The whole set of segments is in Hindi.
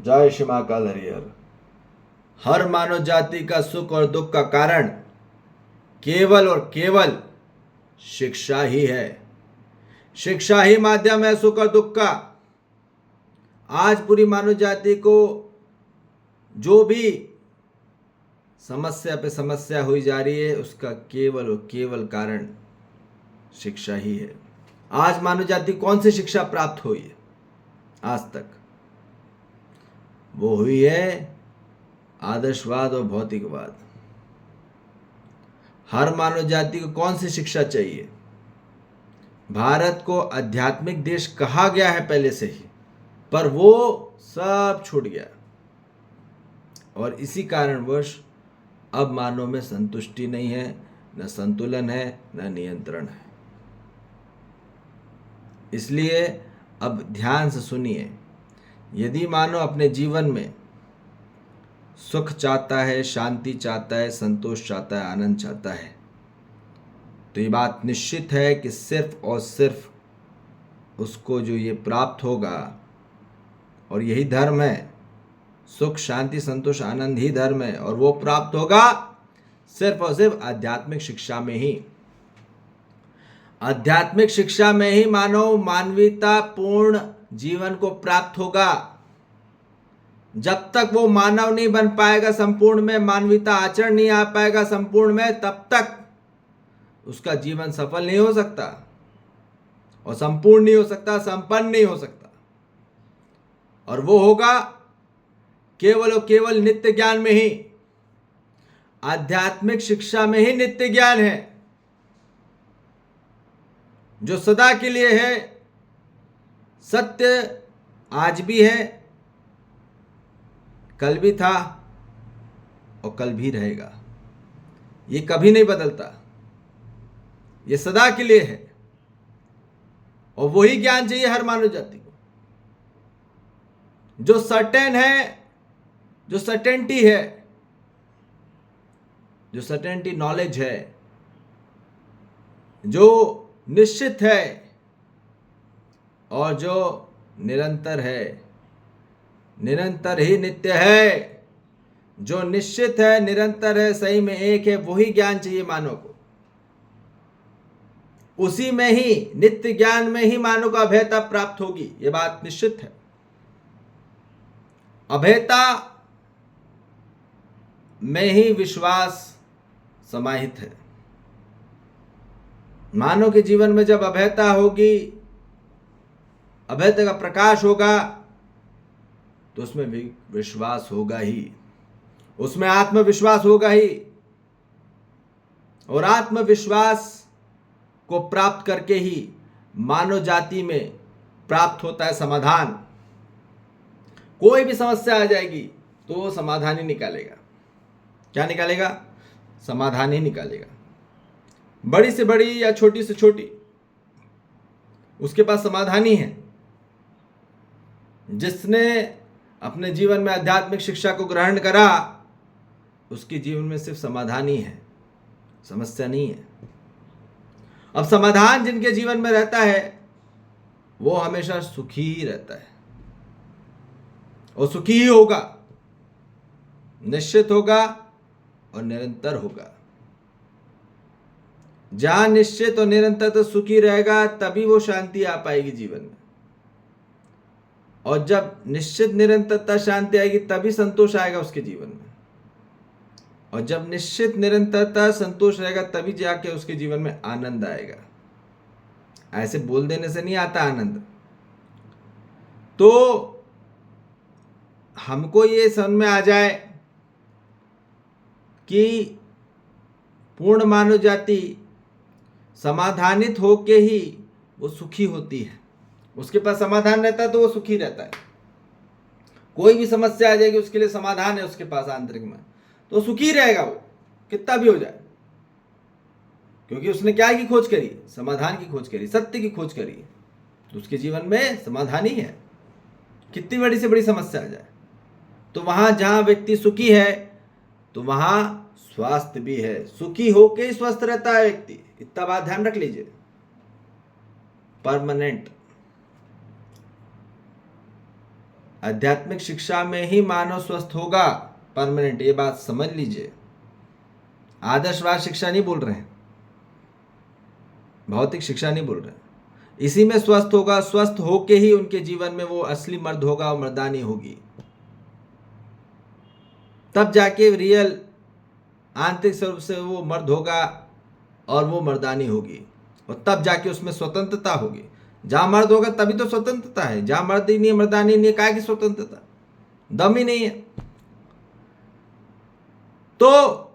जय श्री महाकाल हरिहर। हर मानव जाति का सुख और दुख का कारण केवल और केवल शिक्षा ही है। शिक्षा ही माध्यम है सुख और दुख का। आज पूरी मानव जाति को जो भी समस्या पे समस्या हुई जा रही है, उसका केवल और केवल कारण शिक्षा ही है। आज मानव जाति कौन सी शिक्षा प्राप्त हुई है आज तक? वो हुई है आदर्शवाद और भौतिकवाद। हर मानव जाति को कौन सी शिक्षा चाहिए? भारत को आध्यात्मिक देश कहा गया है पहले से ही, पर वो सब छूट गया और इसी कारणवश अब मानव में संतुष्टि नहीं है, न संतुलन है, न नियंत्रण है। इसलिए अब ध्यान से सुनिए, यदि मानव अपने जीवन में सुख चाहता है, शांति चाहता है, संतोष चाहता है, आनंद चाहता है, तो ये बात निश्चित है कि सिर्फ और सिर्फ उसको जो ये प्राप्त होगा, और यही धर्म है। सुख, शांति, संतोष, आनंद ही धर्म है, और वो प्राप्त होगा सिर्फ और सिर्फ आध्यात्मिक शिक्षा में ही। आध्यात्मिक शिक्षा में ही मानव मानवीयता पूर्ण जीवन को प्राप्त होगा। जब तक वो मानव नहीं बन पाएगा संपूर्ण में, मानवीयता आचरण नहीं आ पाएगा संपूर्ण में, तब तक उसका जीवन सफल नहीं हो सकता और संपूर्ण नहीं हो सकता, संपन्न नहीं हो सकता। और वो होगा केवल और केवल नित्य ज्ञान में ही। आध्यात्मिक शिक्षा में ही नित्य ज्ञान है, जो सदा के लिए है। सत्य आज भी है, कल भी था और कल भी रहेगा। ये कभी नहीं बदलता, ये सदा के लिए है। और वही ज्ञान चाहिए हर मानव जाति को, जो सर्टेन है, जो सर्टेनिटी है, जो सर्टेनिटी नॉलेज है, जो निश्चित है और जो निरंतर है। निरंतर ही नित्य है। जो निश्चित है, निरंतर है, सही में एक है, वही ज्ञान चाहिए मानव को। उसी में ही, नित्य ज्ञान में ही मानव को अभेयता प्राप्त होगी, यह बात निश्चित है। अभेयता में ही विश्वास समाहित है। मानव के जीवन में जब अभेयता होगी, अभेयता का प्रकाश होगा, तो उसमें भी विश्वास होगा ही, उसमें आत्मविश्वास होगा ही। और आत्मविश्वास को प्राप्त करके ही मानव जाति में प्राप्त होता है समाधान। कोई भी समस्या आ जाएगी तो वो समाधान ही निकालेगा। क्या निकालेगा? समाधान ही निकालेगा। बड़ी से बड़ी या छोटी से छोटी, उसके पास समाधान ही है। जिसने अपने जीवन में आध्यात्मिक शिक्षा को ग्रहण करा, उसके जीवन में सिर्फ समाधान ही है, समस्या नहीं है। अब समाधान जिनके जीवन में रहता है, वो हमेशा सुखी ही रहता है और सुखी ही होगा, निश्चित होगा और निरंतर होगा। जहां निश्चित और निरंतर तो सुखी रहेगा, तभी वो शांति आ पाएगी जीवन में। और जब निश्चित निरंतरता शांति आएगी, तभी संतोष आएगा उसके जीवन में। और जब निश्चित निरंतरता संतोष रहेगा, तभी जाके उसके जीवन में आनंद आएगा। ऐसे बोल देने से नहीं आता आनंद। तो हमको ये समझ में आ जाए कि पूर्ण मानव जाति समाधानित होके ही वो सुखी होती है। उसके पास समाधान रहता है तो वो सुखी रहता है। कोई भी समस्या आ जाएगी, उसके लिए समाधान है उसके पास आंतरिक में, तो सुखी रहेगा वो, कितना भी हो जाए। क्योंकि उसने क्या की खोज करी? समाधान की खोज करी, सत्य की खोज करी। तो उसके जीवन में समाधान ही है। कितनी बड़ी से बड़ी समस्या आ जाए, तो वहां जहां व्यक्ति सुखी है, तो वहां स्वास्थ्य भी है। सुखी होके ही स्वस्थ रहता है व्यक्ति, इतना बात ध्यान रख लीजिए। परमानेंट आध्यात्मिक शिक्षा में ही मानव स्वस्थ होगा परमानेंट, ये बात समझ लीजिए। आदर्शवाद शिक्षा नहीं बोल रहे हैं, भौतिक शिक्षा नहीं बोल रहे हैं। इसी में स्वस्थ होगा, स्वस्थ होके ही उनके जीवन में वो असली मर्द होगा और मर्दानी होगी। तब जाके रियल आंतरिक स्वरूप से वो मर्द होगा और वो मर्दानी होगी, और तब जाके उसमें स्वतंत्रता होगी। जहां मर्द होगा तभी तो स्वतंत्रता है, जहां मर्द ही नहीं, मर्दानी नहीं, काहे की स्वतंत्रता, दम ही नहीं है। तो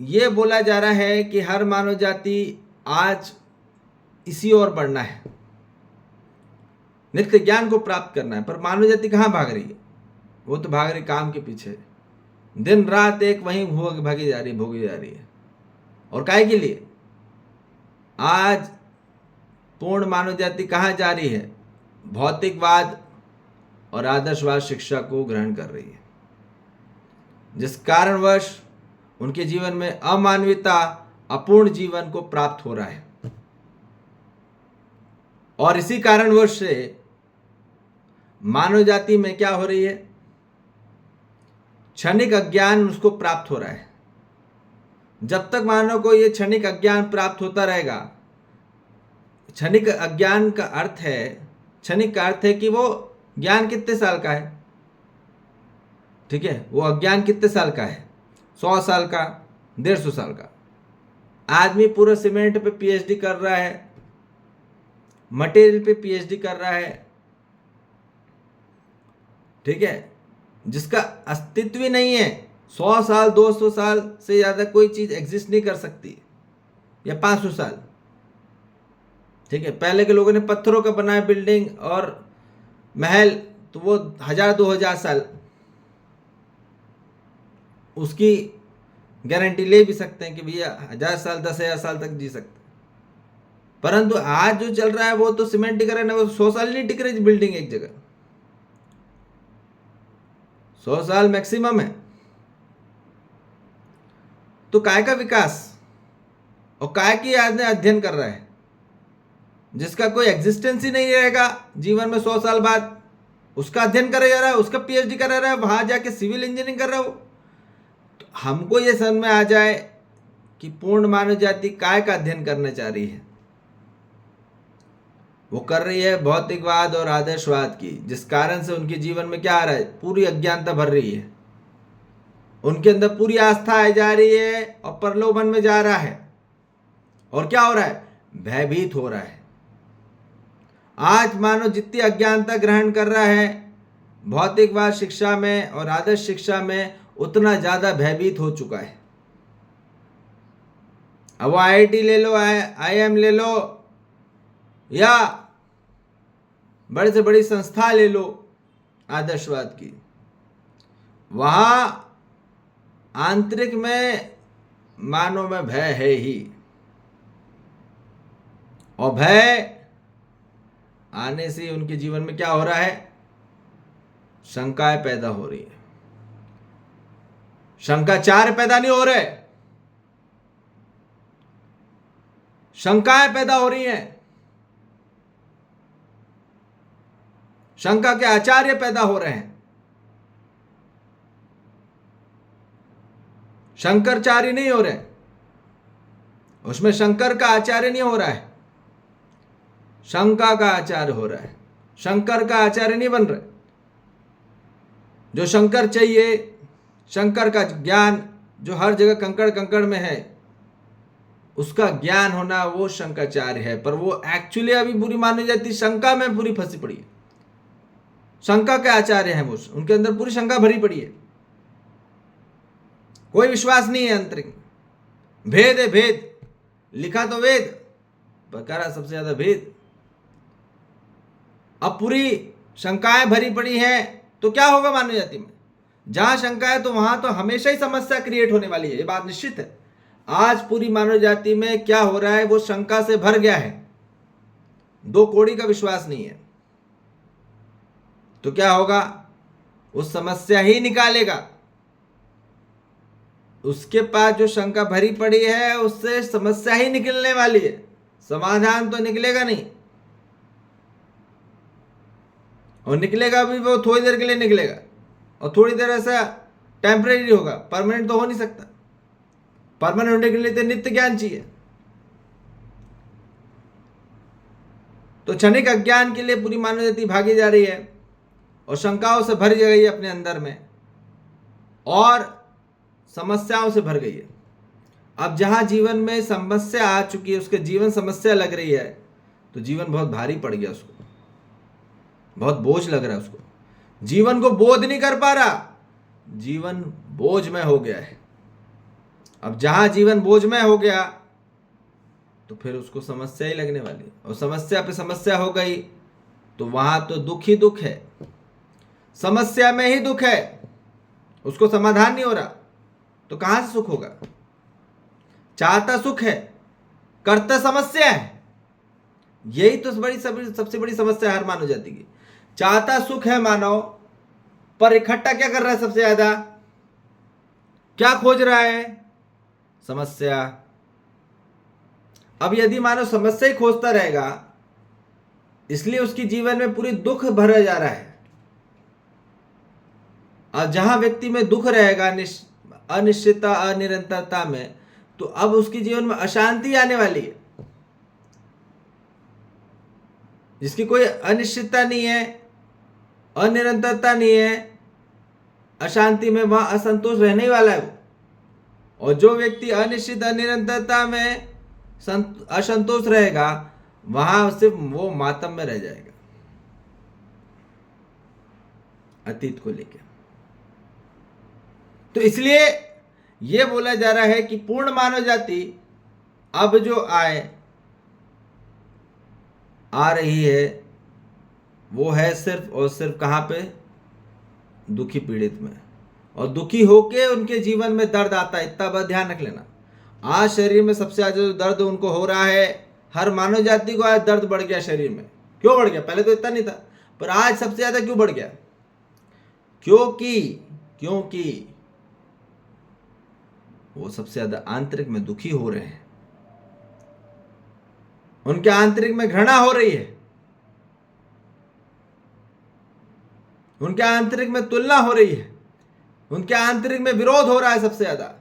ये बोला जा रहा है कि हर मानव जाति आज इसी ओर बढ़ना है, नित्य ज्ञान को प्राप्त करना है। पर मानव जाति कहाँ भाग रही है? वो तो भाग रही काम के पीछे, दिन रात एक वहीं भागी जा रही है। और काहे के लिए? आज पूर्ण मानव जाति कहाँ जा रही है? भौतिकवाद और आदर्शवाद शिक्षा को ग्रहण कर रही है, जिस कारणवश उनके जीवन में अमानवीयता, अपूर्ण जीवन को प्राप्त हो रहा है। और इसी कारणवश से मानव जाति में क्या हो रही है? क्षणिक अज्ञान उसको प्राप्त हो रहा है। जब तक मानव को यह क्षणिक अज्ञान प्राप्त होता रहेगा, क्षणिक अज्ञान का अर्थ है, क्षणिक का अर्थ है कि वो ज्ञान कितने साल का है, ठीक है, वो अज्ञान कितने साल का है? 100 साल का, 150 साल का। आदमी पूरा सीमेंट पे पीएचडी कर रहा है, मटेरियल पे पीएचडी कर रहा है, ठीक है, जिसका अस्तित्व ही नहीं है। 100 साल 200 साल से ज्यादा कोई चीज एग्जिस्ट नहीं कर सकती, या 500 साल, ठीक है। पहले के लोगों ने पत्थरों का बनाया बिल्डिंग और महल, तो वो 1000-2000 साल उसकी गारंटी ले भी सकते हैं कि भैया 1000 साल 10,000 साल तक जी सकते। परंतु आज जो चल रहा है वो तो सीमेंट टिक रहा है ना, वो 100 साल नहीं टिक रही बिल्डिंग एक जगह, 100 साल मैक्सिमम है। तो काय का विकास और काय की आदमी अध्ययन कर रहा है, जिसका कोई एग्जिस्टेंस ही नहीं रहेगा जीवन में 100 साल बाद, उसका अध्ययन करा जा रहा है, उसका पीएचडी करा रहा है, वहां जाके सिविल इंजीनियरिंग कर रहा है वो। तो हमको ये समझ में आ जाए कि पूर्ण मानव जाति काय का अध्ययन करना चाह रही है। वो कर रही है भौतिकवाद और आदर्शवाद की, जिस कारण से उनके जीवन में क्या आ रहा है? पूरी अज्ञानता भर रही है, उनके अंदर पूरी आस्था आई जा रही है और प्रलोभन में जा रहा है। और क्या हो रहा है? भयभीत हो रहा है। आज मानव जितनी अज्ञानता ग्रहण कर रहा है भौतिकवाद शिक्षा में और आदर्श शिक्षा में, उतना ज्यादा भयभीत हो चुका है। अब वो आईआईटी ले लो, आईएम ले लो, या बड़े से बड़ी संस्था ले लो आदर्शवाद की, वहां आंतरिक में मानव में भय है ही, और भय आने से उनके जीवन में क्या हो रहा है? शंकाएं पैदा हो रही है। शंकाचार पैदा नहीं हो रहे, शंकाएं पैदा हो रही हैं। शंका के आचार्य पैदा हो रहे हैं। शंकराचार्य नहीं हो रहे, उसमें शंकर का आचार्य नहीं हो रहा है, शंका का आचार्य हो रहा है। शंकर का आचार्य नहीं बन रहे। जो शंकर चाहिए, शंकर का ज्ञान जो हर जगह कंकड़ कंकड़ में है, उसका ज्ञान होना, वो शंकराचार्य है। पर वो एक्चुअली अभी बुरी मानी जाती, शंका में पूरी फंसी पड़ी है। शंका के आचार्य हैं वो, उनके अंदर पूरी शंका भरी पड़ी है, कोई विश्वास नहीं है आंतरिक। भेद है भेद, लिखा तो वेद पर करा सबसे ज्यादा भेद। अब पूरी शंकाएं भरी पड़ी हैं, तो क्या होगा मानव जाति में? जहां शंका है तो वहां तो हमेशा ही समस्या क्रिएट होने वाली है, ये बात निश्चित है। आज पूरी मानव जाति में क्या हो रहा है? वो शंका से भर गया है, दो कौड़ी का विश्वास नहीं है। तो क्या होगा? उस समस्या ही निकालेगा। उसके पास जो शंका भरी पड़ी है, उससे समस्या ही निकलने वाली है, समाधान तो निकलेगा नहीं। और निकलेगा भी वो थोड़ी देर के लिए निकलेगा, और थोड़ी देर ऐसा टेम्परेरी होगा, परमानेंट तो हो नहीं सकता। परमानेंट होने के लिए तो नित्य ज्ञान चाहिए। तो क्षणिक अज्ञान के लिए पूरी मानव जाति भागी जा रही है और शंकाओं से भर गई है अपने अंदर में, और समस्याओं से भर गई है। अब जहां जीवन में समस्या आ चुकी है, उसके जीवन समस्या लग रही है, तो जीवन बहुत भारी पड़ गया उसको, बहुत बोझ लग रहा है उसको, जीवन को बोध नहीं कर पा रहा, जीवन बोझमय हो गया है। अब जहां जीवन बोझमय हो गया तो फिर उसको समस्या ही लगने वाली, और समस्या पे समस्या हो गई तो वहां तो दुख ही दुख है, समस्या में ही दुख है, उसको समाधान नहीं हो रहा तो कहां से सुख होगा। चाहता सुख है, करता समस्या है। यही तो सबसे बड़ी समस्या है हर मानव जाति की। चाहता सुख है मानव, पर इकट्ठा क्या कर रहा है सबसे ज्यादा, क्या खोज रहा है, समस्या। अब यदि मानव समस्या ही खोजता रहेगा, इसलिए उसकी जीवन में पूरी दुख भरा जा रहा है। और जहां व्यक्ति में दुख रहेगा, अनिश्चितता, अनिरंतरता में, तो अब उसके जीवन में अशांति आने वाली है। जिसकी कोई अनिश्चितता नहीं है, अनिरंतरता नहीं है, अशांति में, वहां असंतोष रहने ही वाला है वो। और जो व्यक्ति अनिश्चित अनिरंतरता में असंतोष रहेगा, वहां सिर्फ वो मातम में रह जाएगा अतीत को लेकर। तो इसलिए यह बोला जा रहा है कि पूर्ण मानव जाति अब जो आ रही है, वो है सिर्फ और सिर्फ कहां पे, दुखी पीड़ित में। और दुखी होके उनके जीवन में दर्द आता है, इतना बात ध्यान रख लेना। आज शरीर में सबसे ज्यादा जो दर्द उनको हो रहा है, हर मानव जाति को आज दर्द बढ़ गया शरीर में। क्यों बढ़ गया? पहले तो इतना नहीं था, पर आज सबसे ज्यादा क्यों बढ़ गया? क्योंकि वो सबसे ज्यादा आंतरिक में दुखी हो रहे हैं, उनके आंतरिक में घृणा हो रही है, उनके आंतरिक में तुलना हो रही है, उनके आंतरिक में विरोध हो रहा है। सबसे ज्यादा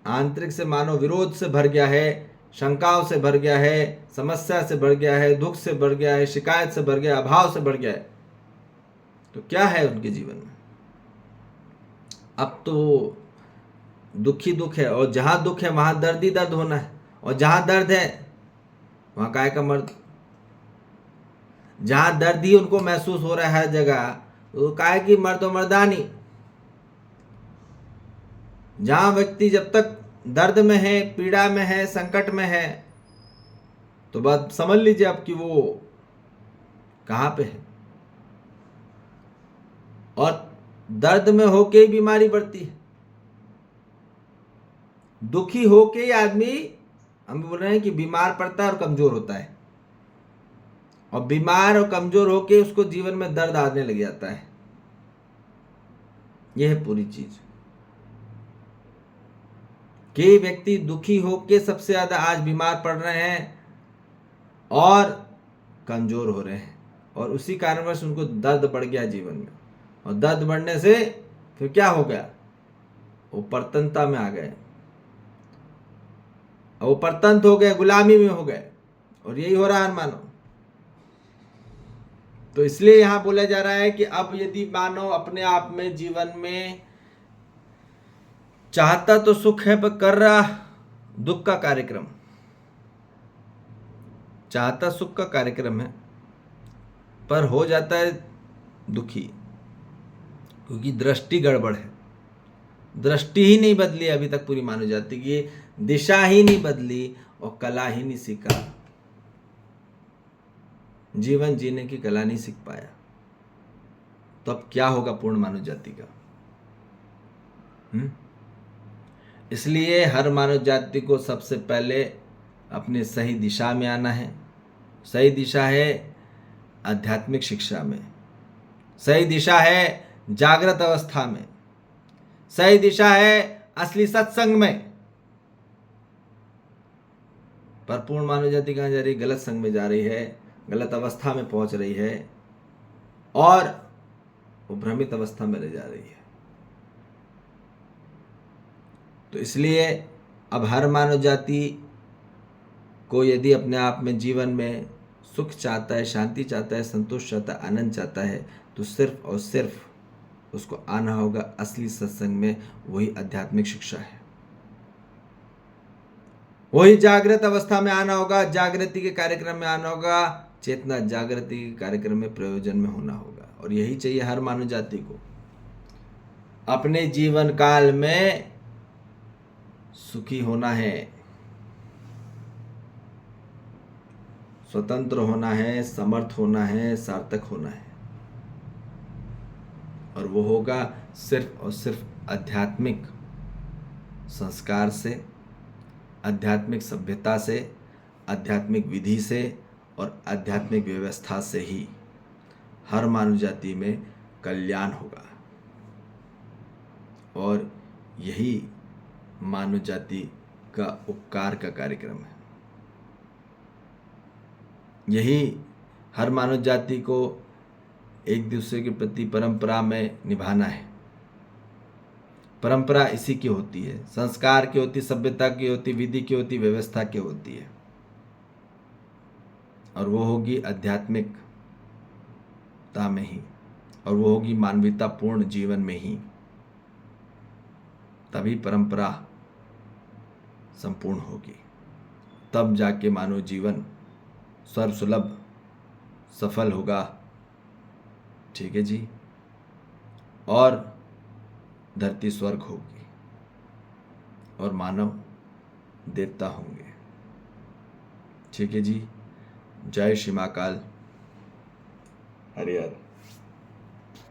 आंतरिक से मानव विरोध से भर गया है, शंकाओं से भर गया है, समस्या से भर गया है, दुख से भर गया है, शिकायत से भर गया है, अभाव से भर गया है। तो क्या है उनके जीवन में? अब तो दुखी दुख है, और जहां दुख है वहां दर्द ही दर्द होना है, और जहां दर्द है वहां काय का मर्द। जहां दर्द ही उनको महसूस हो रहा है हर जगह, तो काय की मर्द और मर्दानी। जहां व्यक्ति जब तक दर्द में है, पीड़ा में है, संकट में है, तो बात समझ लीजिए अब कि वो कहां पे है। और दर्द में होके ही बीमारी बढ़ती है, दुखी होके ही आदमी, हम बोल रहे हैं कि बीमार पड़ता है और कमजोर होता है, और बीमार और कमजोर होके उसको जीवन में दर्द आने लग जाता है। यह है पूरी चीज कि व्यक्ति दुखी होके सबसे ज्यादा आज बीमार पड़ रहे हैं और कमजोर हो रहे हैं, और उसी कारणवश उनको दर्द बढ़ गया जीवन में। और दर्द बढ़ने से फिर क्या हो गया? वो परतंत्रता में आ गए, वो परतंत्र हो गए, गुलामी में हो गए, और यही हो रहा है मानव। तो इसलिए यहां बोला जा रहा है कि अब यदि मानव अपने आप में जीवन में चाहता तो सुख है, पर कर रहा दुख का कार्यक्रम। चाहता सुख का कार्यक्रम है, पर हो जाता है दुखी, क्योंकि दृष्टि गड़बड़ है। दृष्टि ही नहीं बदली अभी तक पूरी मानव जाति की, दिशा ही नहीं बदली, और कला ही नहीं सीखा, जीवन जीने की कला नहीं सीख पाया। तो अब क्या होगा पूर्ण मानव जाति का? इसलिए हर मानव जाति को सबसे पहले अपने सही दिशा में आना है। सही दिशा है आध्यात्मिक शिक्षा में, सही दिशा है जागृत अवस्था में, सही दिशा है असली सत्संग में। पर पूर्ण मानव जाति कहां जा रही? गलत संग में जा रही है, गलत अवस्था में पहुंच रही है और वो भ्रमित अवस्था में रह जा रही है। तो इसलिए अब हर मानव जाति को यदि अपने आप में जीवन में सुख चाहता है, शांति चाहता है, संतोष चाहता है, आनंद चाहता है, तो सिर्फ और सिर्फ उसको आना होगा असली सत्संग में। वही आध्यात्मिक शिक्षा है। वही जागृत अवस्था में आना होगा, जागृति के कार्यक्रम में आना होगा, चेतना जागृति के कार्यक्रम में प्रयोजन में होना होगा। और यही चाहिए हर मानव जाति को। अपने जीवन काल में सुखी होना है, स्वतंत्र होना है, समर्थ होना है, सार्थक होना है। और वो होगा सिर्फ और सिर्फ आध्यात्मिक संस्कार से, आध्यात्मिक सभ्यता से, आध्यात्मिक विधि से और आध्यात्मिक व्यवस्था से ही हर मानव जाति में कल्याण होगा। और यही मानव जाति का उपकार का कार्यक्रम है। यही हर मानव जाति को एक दूसरे के प्रति परंपरा में निभाना है। परंपरा इसी की होती है, संस्कार की होती, सभ्यता की होती, विधि की होती, व्यवस्था की होती है। और वो होगी आध्यात्मिकता में ही, और वो होगी मानवीयतापूर्ण जीवन में ही। तभी परंपरा संपूर्ण होगी, तब जाके मानव जीवन सर्वसुलभ सफल होगा। ठीक है जी। और धरती स्वर्ग होगी और मानव देवता होंगे। ठीक है जी। जय श्री महाकाल। हरिहर।